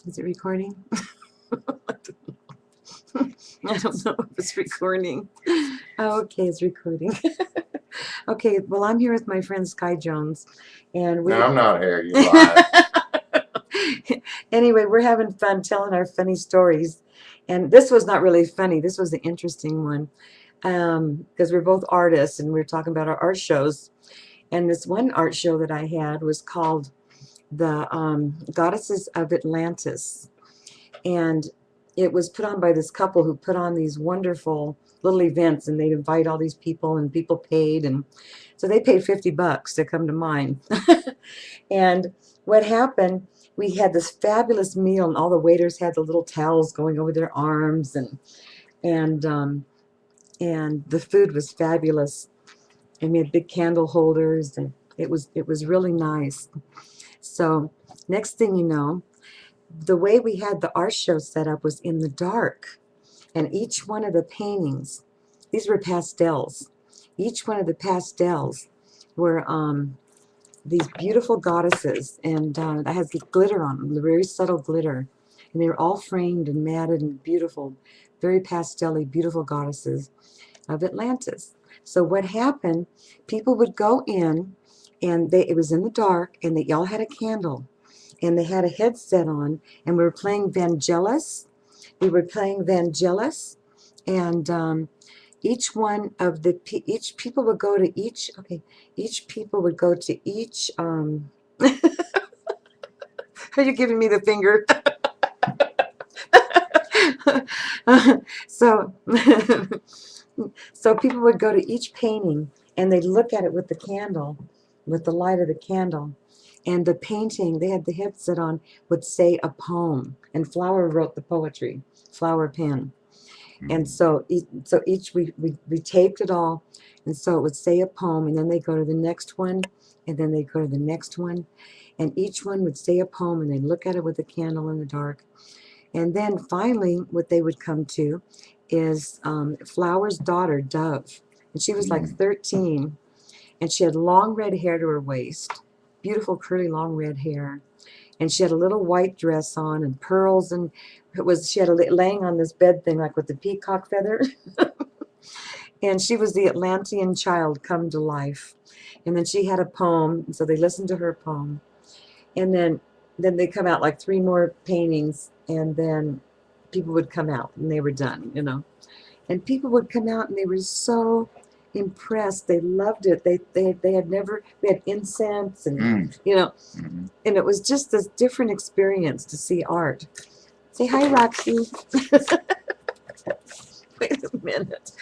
Is it recording? I don't know if it's recording. Oh, okay, it's recording. Okay, well, I'm here with my friend Sky Jones, and we. No, I'm not here. You lied. Anyway, we're having fun telling our funny stories, and this was not really funny. This was the interesting one, because we're both artists, and we're talking about our art shows. And this one art show that I had was called the Goddesses of Atlantis, and it was put on by this couple who put on these wonderful little events, and they'd invite all these people, and people paid, and so they paid $50 to come to mine. And what happened, we had this fabulous meal, and all the waiters had the little towels going over their arms, and the food was fabulous, and we had big candle holders, and it was really nice. So next thing you know, the way we had the art show set up was in the dark, and each one of the paintings, these were pastels, each one of the pastels were these beautiful goddesses, and I had glitter on them, the very subtle glitter, and they were all framed and matted and beautiful, very pastel-y, beautiful goddesses of Atlantis. So what happened, people would go in, and it was in the dark, and they all had a candle, and they had a headset on, and we were playing Vangelis. We were playing Vangelis, and each one of the each people would go to each. Okay, each people would go to each. Are you giving me the finger? So, so people would go to each painting, and they'd look at it with the candle, with the light of the candle. And the painting, they had the headset on, would say a poem. And Flower wrote the poetry, Flower pen. And so each, we taped it all. And so it would say a poem, and then they go to the next one, and then they go to the next one. And each one would say a poem, and they'd look at it with a candle in the dark. And then finally, what they would come to is Flower's daughter, Dove. And she was like 13, and she had long red hair to her waist, beautiful curly long red hair, and she had a little white dress on and pearls, and she had laying on this bed thing like with the peacock feather. And she was the Atlantean child come to life. And then she had a poem, and so they listened to her poem, and then they come out like 3 more paintings, and then people would come out, and they were done, and people would come out, and they were so impressed. They loved it. They had never, we had incense, and and it was just this different experience to see art. Say hi, Roxie. Wait a minute.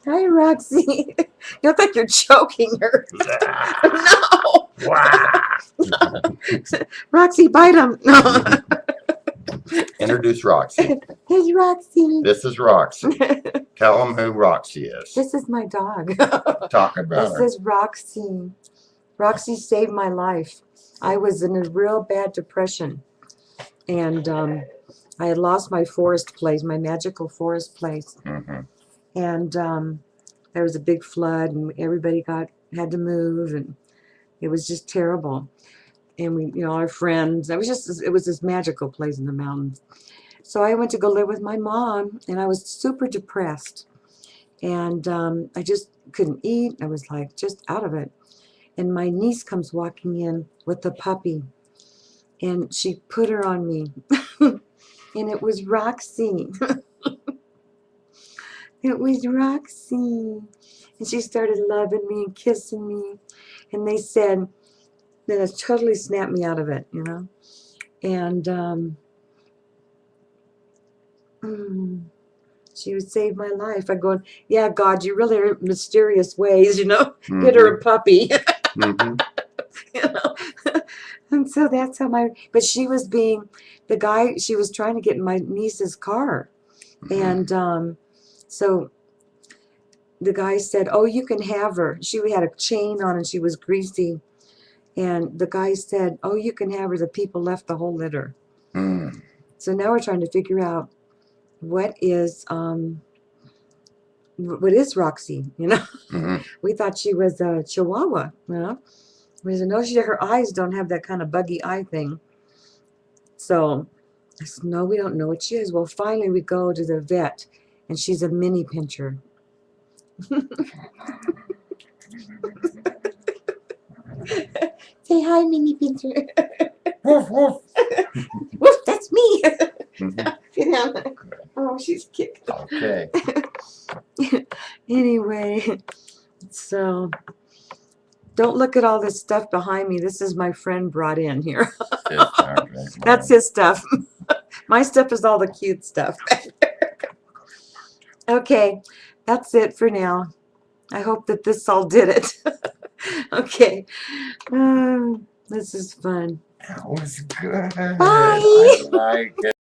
Hi, Roxie. You look like you're choking her. No. Roxie, bite him. No. Introduce Roxie. Here's Roxie. This is Roxie. Tell them who Roxie is. This is my dog. Talk about her. This is Roxie. Roxie saved my life. I was in a real bad depression, and I had lost my forest place, my magical forest place, and there was a big flood, and everybody had to move, and it was just terrible. And we, our friends, it was this magical place in the mountains. So I went to go live with my mom, and I was super depressed, and I just couldn't eat. I was like just out of it. And my niece comes walking in with the puppy, and she put her on me, and it was Roxie. It was Roxie, and she started loving me and kissing me, and they said, then it totally snapped me out of it, and she would save my life. I go, yeah, God, you really are mysterious ways, Get her a puppy. And so that's how but she was she was trying to get in my niece's car. And so the guy said, oh, you can have her. She had a chain on, and she was greasy. And the guy said, oh, you can have her. The people left the whole litter. So now we're trying to figure out what is what is Roxie? Hmm. We thought she was a Chihuahua. We said, no, her eyes don't have that kind of buggy eye thing. So I said, no, we don't know what she is. Well, finally we go to the vet, and she's a mini pincher. Say hi, mini pincher. Woof, woof. Woof, that's me. Mhm. Oh, she's kicked. Okay. Anyway, so don't look at all this stuff behind me. This is my friend brought in here. That's his stuff. My stuff is all the cute stuff. Okay, that's it for now. I hope that this all did it. Okay. This is fun. That was good. Bye. I like it.